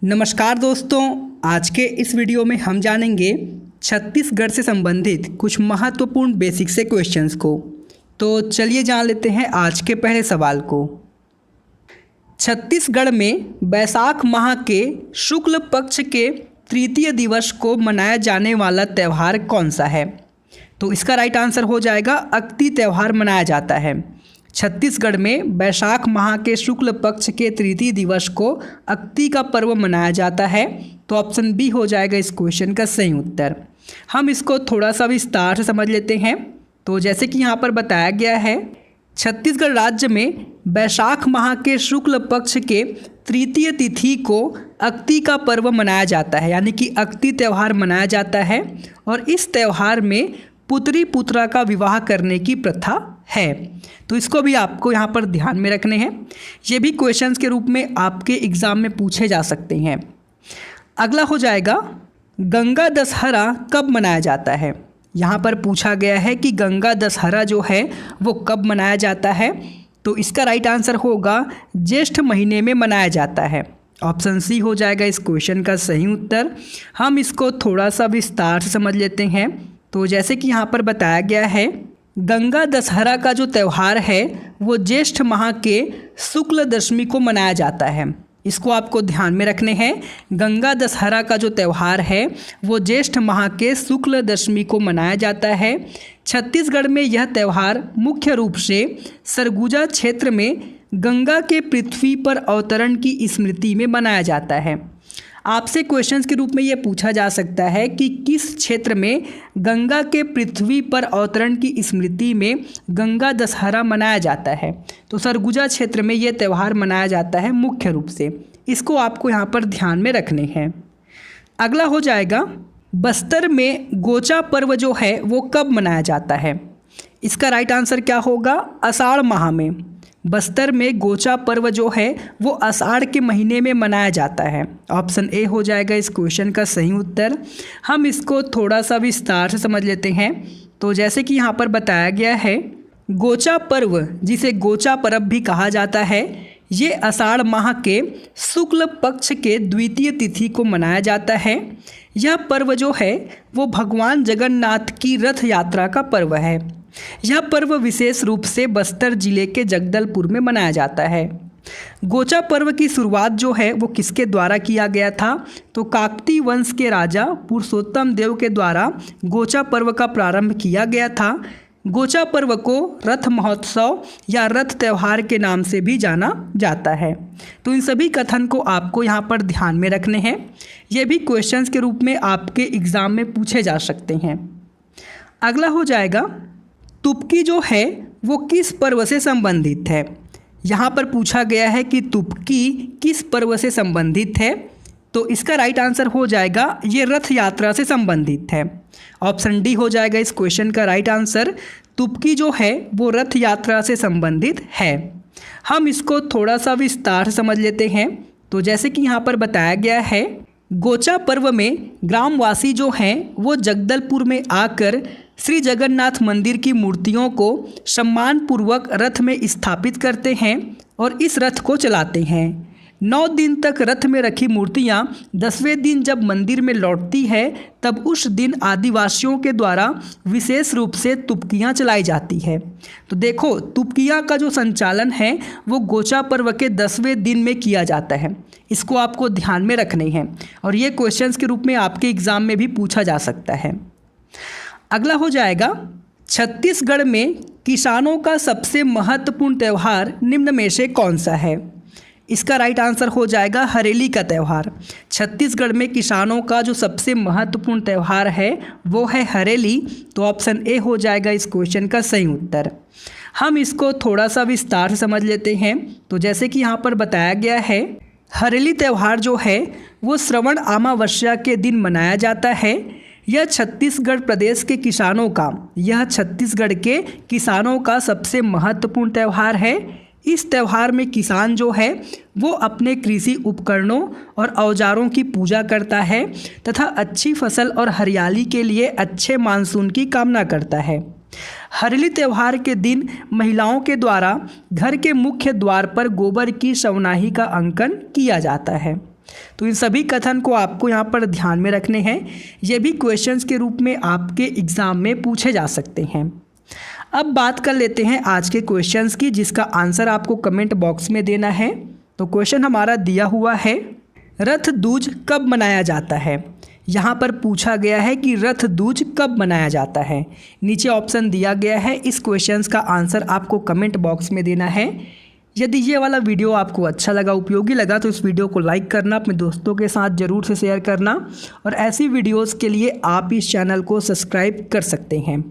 नमस्कार दोस्तों, आज के इस वीडियो में हम जानेंगे छत्तीसगढ़ से संबंधित कुछ महत्वपूर्ण बेसिक से क्वेश्चंस को। तो चलिए जान लेते हैं आज के पहले सवाल को। छत्तीसगढ़ में बैसाख माह के शुक्ल पक्ष के तृतीय दिवस को मनाया जाने वाला त्यौहार कौन सा है? तो इसका राइट आंसर हो जाएगा अक्ति त्यौहार मनाया जाता है। छत्तीसगढ़ में बैसाख माह के शुक्ल पक्ष के तृतीय दिवस को अक्ति का पर्व मनाया जाता है। तो ऑप्शन बी हो जाएगा इस क्वेश्चन का सही उत्तर। हम इसको थोड़ा सा विस्तार से समझ लेते हैं। तो जैसे कि यहाँ पर बताया गया है, छत्तीसगढ़ राज्य में बैसाख माह के शुक्ल पक्ष के तृतीय तिथि को अक्ति का पर्व मनाया जाता है, यानी कि अक्ति त्यौहार मनाया जाता है। और इस त्यौहार में पुत्री पुत्रा का विवाह करने की प्रथा है। तो इसको भी आपको यहाँ पर ध्यान में रखने हैं। ये भी क्वेश्चंस के रूप में आपके एग्ज़ाम में पूछे जा सकते हैं। अगला हो जाएगा गंगा दशहरा कब मनाया जाता है? यहाँ पर पूछा गया है कि गंगा दशहरा जो है वो कब मनाया जाता है। तो इसका राइट आंसर होगा ज्येष्ठ महीने में मनाया जाता है। ऑप्शन सी हो जाएगा इस क्वेश्चन का सही उत्तर। हम इसको थोड़ा सा विस्तार से समझ लेते हैं। तो जैसे कि यहाँ पर बताया गया है, गंगा दशहरा का जो त्यौहार है वो ज्येष्ठ माह के शुक्ल दशमी को मनाया जाता है। इसको आपको ध्यान में रखने हैं। गंगा दशहरा का जो त्यौहार है वो ज्येष्ठ माह के शुक्ल दशमी को मनाया जाता है। छत्तीसगढ़ में यह त्यौहार मुख्य रूप से सरगुजा क्षेत्र में गंगा के पृथ्वी पर अवतरण की स्मृति में मनाया जाता है। आपसे क्वेश्चंस के रूप में ये पूछा जा सकता है कि किस क्षेत्र में गंगा के पृथ्वी पर अवतरण की स्मृति में गंगा दशहरा मनाया जाता है। तो सरगुजा क्षेत्र में ये त्यौहार मनाया जाता है मुख्य रूप से। इसको आपको यहाँ पर ध्यान में रखने हैं। अगला हो जाएगा बस्तर में गोचा पर्व जो है वो कब मनाया जाता है? इसका राइट आंसर क्या होगा? आषाढ़ माह में। बस्तर में गोचा पर्व जो है वो आषाढ़ के महीने में मनाया जाता है। ऑप्शन ए हो जाएगा इस क्वेश्चन का सही उत्तर। हम इसको थोड़ा सा विस्तार से समझ लेते हैं। तो जैसे कि यहाँ पर बताया गया है, गोचा पर्व जिसे गोचा पर्व भी कहा जाता है, ये आषाढ़ माह के शुक्ल पक्ष के द्वितीय तिथि को मनाया जाता है। यह पर्व जो है वो भगवान जगन्नाथ की रथ यात्रा का पर्व है। यह पर्व विशेष रूप से बस्तर जिले के जगदलपुर में मनाया जाता है। गोचा पर्व की शुरुआत जो है वो किसके द्वारा किया गया था? तो काकतीय वंश के राजा पुरुषोत्तम देव के द्वारा गोचा पर्व का प्रारंभ किया गया था। गोचा पर्व को रथ महोत्सव या रथ त्यौहार के नाम से भी जाना जाता है। तो इन सभी कथन को आपको यहाँ पर ध्यान में रखने हैं। ये भी क्वेश्चंस के रूप में आपके एग्ज़ाम में पूछे जा सकते हैं। अगला हो जाएगा तुपकी जो है वो किस पर्व से संबंधित है? यहाँ पर पूछा गया है कि तुपकी किस पर्व से संबंधित है। तो इसका राइट आंसर हो जाएगा ये रथ यात्रा से संबंधित है। ऑप्शन डी हो जाएगा इस क्वेश्चन का राइट आंसर। तुपकी जो है वो रथ यात्रा से संबंधित है। हम इसको थोड़ा सा विस्तार से समझ लेते हैं। तो जैसे कि यहाँ पर बताया गया है, गोचा पर्व में ग्रामवासी जो हैं वो जगदलपुर में आकर श्री जगन्नाथ मंदिर की मूर्तियों को सम्मानपूर्वक रथ में स्थापित करते हैं और इस रथ को चलाते हैं। 9 दिन तक रथ में रखी मूर्तियां 10वें दिन जब मंदिर में लौटती है तब उस दिन आदिवासियों के द्वारा विशेष रूप से तुपकियां चलाई जाती है। तो देखो, तुपकियां का जो संचालन है वो गोचा पर्व के 10वें दिन में किया जाता है। इसको आपको ध्यान में रखने हैं और ये क्वेश्चंस के रूप में आपके एग्ज़ाम में भी पूछा जा सकता है। अगला हो जाएगा छत्तीसगढ़ में किसानों का सबसे महत्वपूर्ण त्यौहार निम्न में से कौन सा है? इसका राइट आंसर हो जाएगा हरेली का त्यौहार। छत्तीसगढ़ में किसानों का जो सबसे महत्वपूर्ण त्यौहार है वो है हरेली। तो ऑप्शन ए हो जाएगा इस क्वेश्चन का सही उत्तर। हम इसको थोड़ा सा विस्तार से समझ लेते हैं। तो जैसे कि यहाँ पर बताया गया है, हरेली त्यौहार जो है वो श्रवण अमावस्या के दिन मनाया जाता है। यह छत्तीसगढ़ के किसानों का सबसे महत्वपूर्ण त्यौहार है। इस त्यौहार में किसान जो है वो अपने कृषि उपकरणों और औजारों की पूजा करता है तथा अच्छी फसल और हरियाली के लिए अच्छे मानसून की कामना करता है। हरेली त्यौहार के दिन महिलाओं के द्वारा घर के मुख्य द्वार पर गोबर की सवनाही का अंकन किया जाता है। तो इन सभी कथन को आपको यहाँ पर ध्यान में रखने हैं। ये भी क्वेश्चंस के रूप में आपके एग्ज़ाम में पूछे जा सकते हैं। अब बात कर लेते हैं आज के क्वेश्चंस की, जिसका आंसर आपको कमेंट बॉक्स में देना है। तो क्वेश्चन हमारा दिया हुआ है, रथ दूज कब मनाया जाता है। यहाँ पर पूछा गया है कि रथ दूज कब मनाया जाता है। नीचे ऑप्शन दिया गया है, इस क्वेश्चंस का आंसर आपको कमेंट बॉक्स में देना है। यदि ये वाला वीडियो आपको अच्छा लगा, उपयोगी लगा, तो इस वीडियो को लाइक करना, अपने दोस्तों के साथ ज़रूर से शेयर करना और ऐसी वीडियोस के लिए आप इस चैनल को सब्सक्राइब कर सकते हैं।